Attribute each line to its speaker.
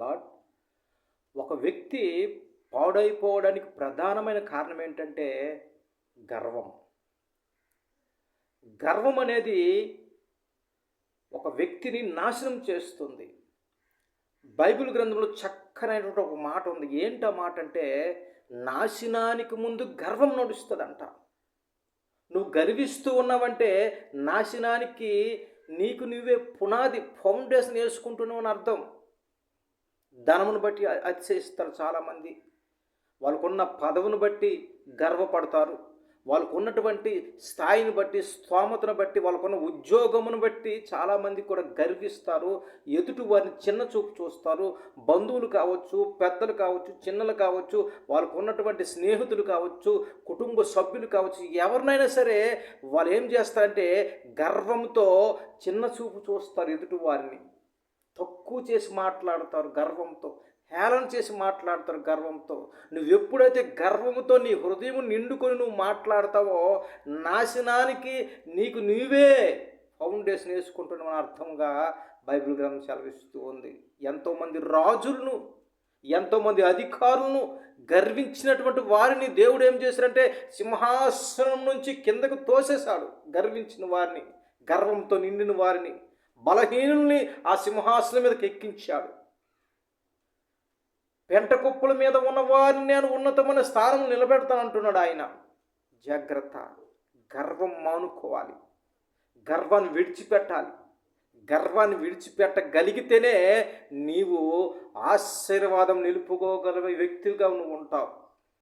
Speaker 1: Lord. ఒక వ్యక్తి పాడైపోవడానికి ప్రధానమైన కారణం ఏంటంటే గర్వం. గర్వం అనేది ఒక వ్యక్తిని నాశనం చేస్తుంది. బైబిల్ గ్రంథంలో చక్కనైనటువంటి ఒక మాట ఉంది. ఏంటి ఆ మాట అంటే, నాశనానికి ముందు గర్వం నడుస్తుందంట. నువ్వు గర్విస్తూ ఉన్నావంటే నాశనానికి నీకు నువ్వే పునాది ఫౌండేషన్ వేసుకుంటున్నావు అని అర్థం. ధనమును బట్టి అతిశయిస్తారు చాలామంది. వాళ్ళకున్న పదవును బట్టి గర్వపడతారు. వాళ్ళకు ఉన్నటువంటి స్థాయిని బట్టి, స్తోమతను బట్టి, వాళ్ళకున్న ఉద్యోగమును బట్టి చాలామంది కూడా గర్విస్తారు. ఎదుటి వారిని చిన్న చూపు చూస్తారు. బంధువులు కావచ్చు, పెద్దలు కావచ్చు, చిన్నలు కావచ్చు, వాళ్ళకు ఉన్నటువంటి స్నేహితులు కావచ్చు, కుటుంబ సభ్యులు కావచ్చు, ఎవరినైనా సరే వాళ్ళు ఏం చేస్తారంటే గర్వంతో చిన్న చూపు చూస్తారు. ఎదుటి వారిని తక్కువ చేసి మాట్లాడతారు గర్వంతో. హేళన చేసి మాట్లాడతారు గర్వంతో. నువ్వు ఎప్పుడైతే గర్వంతో నీ హృదయం నిండుకొని నువ్వు మాట్లాడతావో నాశనానికి నీకు నీవే ఫౌండేషన్ వేసుకుంటున్నావు అర్థంగా బైబిల్ గ్రంథం సెలవిస్తూ ఉంది. ఎంతోమంది రాజులను, ఎంతోమంది అధికారులను గర్వించినటువంటి వారిని దేవుడు ఏం చేశాడంటే సింహాసనం నుంచి కిందకు తోసేశాడు. గర్వించిన వారిని, గర్వంతో నిండిన వారిని, బలహీనుల్ని ఆ సింహాసనం మీదకి ఎక్కించాడు. పెంట కుప్పల మీద ఉన్న వారిని నేను ఉన్నతమైన స్థానం నిలబెడతానంటున్నాడు ఆయన. జాగ్రత్త, గర్వం మానుకోవాలి, గర్వాన్ని విడిచిపెట్టాలి. గర్వాన్ని విడిచిపెట్టగలిగితేనే నీవు ఆశీర్వాదం నిలుపుకోగల వ్యక్తిగా నువ్వు ఉంటావు.